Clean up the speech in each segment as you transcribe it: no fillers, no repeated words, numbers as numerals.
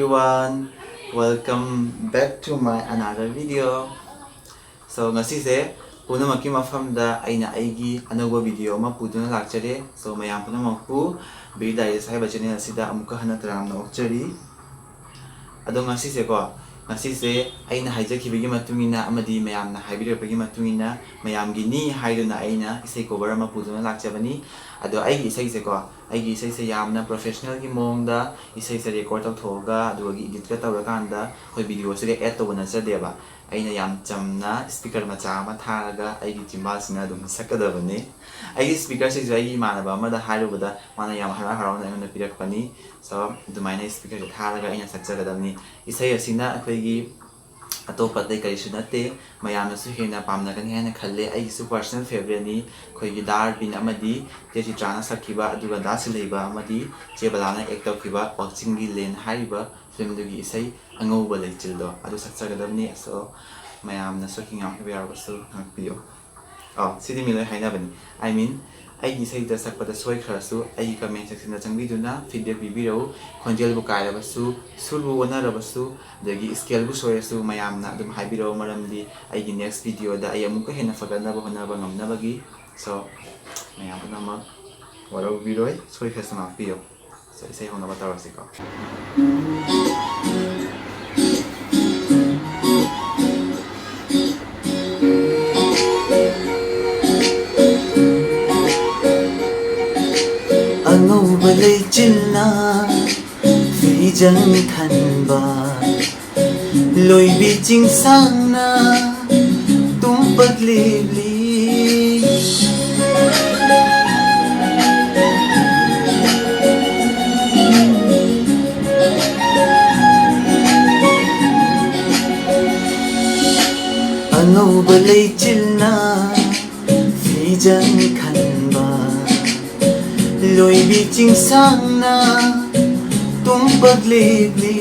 everyone, welcome back to my another video. So ngasi se puna maki mafam da aina aigi anagwa video ma puduna lakchare. So mayam puna makpu bidai sai bachane asida amuka hana taram na okchari. Ado ngasi se ko ngasi se aina haijakibigi matungina amadi mayam na haibirapagi matungina mayam gi ni haiduna aina isai cover ma puduna lakchabani. Ado aigi isai se ko aigi isai se yamna professional gi mongda isai se record tawthoga ado gi edit ka tawrakanda hoi video se add tawna chadeba aina yam chamna speaker macha ma tharaga aigi chimbal sina dum sakadabani aigi speaker se aigi manaba ma da harubada mana yam hara harona aina pirakpani so dumaina speaker se tharaga aina sakchagadabni isai asina akhoi atop dai kari sunate mayamna su hena pamna kan hena khalle ai su personal favorite ni khoi gi dar bin amadi te chi trana sakhiba aduga da sileiba amadi che balana act kiba boxing gi len haiba film du gi sai angau ba lechil do adu sakchagadabni so mayamna su kinga hibar basu video sidi mile haina bani I mean ai gi sai da sakpada soi kharasu ai comment section da changbi duna feedback bibiro khonjel bu kai rabasu sulbu wana rabasu dagi scale bu soyasu mayamna dum haibiro maramdi ai gi next video da ai amuka hena fagana ba hona ba ngamna bagi so mayam na ma waro biroi soi khasa ma pio so sai hona ba tarasi ko angau balai chilna phi jang than ba loi bi ching sang na tum pat li li angau balai chilna phi jang than ba loi bi ching sang na tum bak li li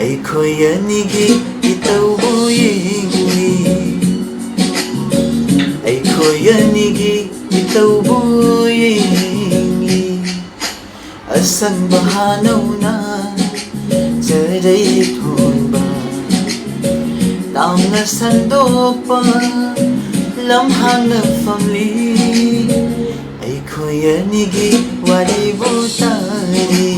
ai khoi ani gi itau bu ying li ai khoi ani gi itau bu ying li asan bahanau na charai thon ba tam na san do pa lam hang na family khoi ani gi wari butari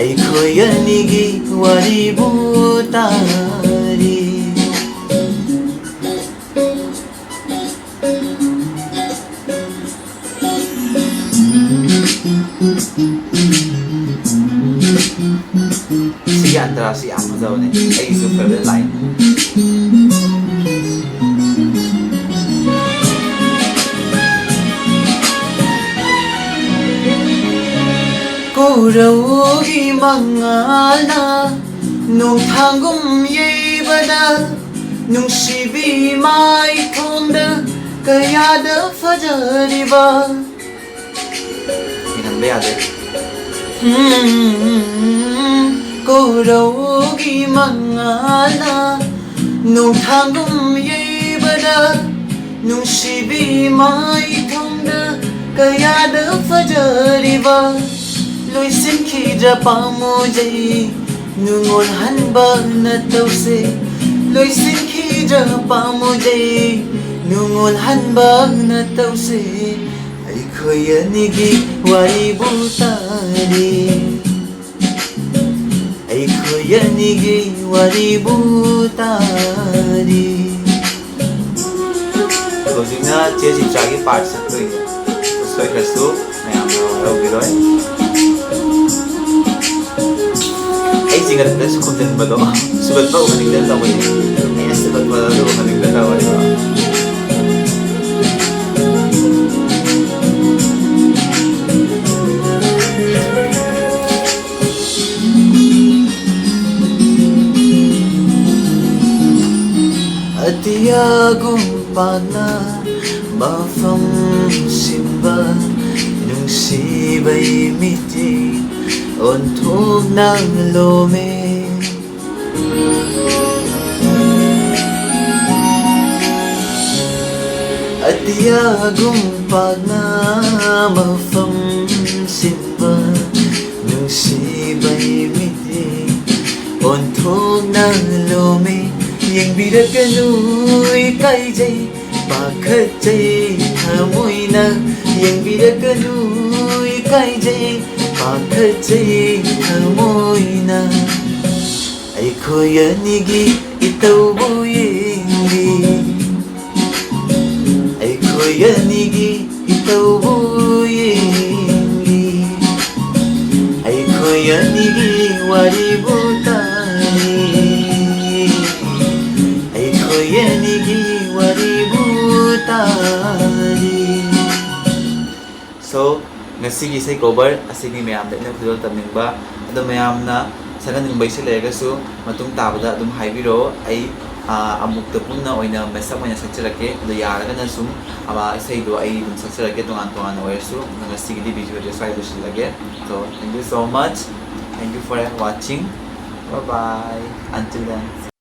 ai khoi ani gi wari butari si antara si amazon ne ai su favorite line Kuraugi mangana nung thangum yebada nung shibi mai thongda kayada fajariba minambe ade Kuraugi mangana nung thangum yebada nung shibi mai thongda kayada fajariba loi sin khi ra pamo jai nungol hanba na tause loi sin khi ra pamo jai nungol hanba na tause ai khoi ani gi wari butari ai khoi ani gi wari butari Losing na che si chagi part sa tu so khasu mayam ro biroi ai singa da su content ba do subat ba umaning dan tawani ai subat ba do umaning dan tawani ba Atia gumpana mafam simba nung sibay miti ontog ng lome Atiyagong pagmamafang simba nung ꯇꯧꯅ ꯂꯣꯃꯦ ꯌꯦꯡꯕꯤꯔꯛꯀꯅꯨ ꯏꯀꯥꯏꯖꯩ ꯄꯥꯈꯠꯆꯩ ꯊꯃꯣꯏꯅ ꯌꯦꯡꯕꯤꯔꯛꯀꯅꯨ ꯏꯀꯥꯏꯖꯩ ꯄꯥꯈꯠꯆꯩ ꯊꯃꯣꯏꯅ ꯑꯩꯈꯣꯏ ꯑꯅꯤꯒꯤ ꯏꯇꯧꯕꯨ ꯌꯦꯡꯂꯤ ꯑꯩꯈꯣꯏ ꯑꯅꯤꯒꯤ ꯏꯇꯧꯕꯨ ꯌꯦꯡꯂꯤ ꯑꯩꯈꯣꯏ ꯑꯅꯤꯒꯤ ꯋꯥꯔꯤꯕꯨ ꯇꯥꯔꯤ ꯑꯩꯈꯣꯏ ꯑꯅꯤꯒꯤ ꯋꯥꯔꯤꯕꯨ ꯇꯥꯔꯤ. So, ngasigi isay cover asigi mayamda ina khudol tamningba ado mayamna saganingba isay leragasu matung tabada adum haibiro ai amukta punna oina mesa oina sakcharake ado yaragana sum ama isay do ai dum sakcharake tungan tungan oirsu ngasigi di video de sai do silage. So thank you so much, thank you for watching, bye bye, until then.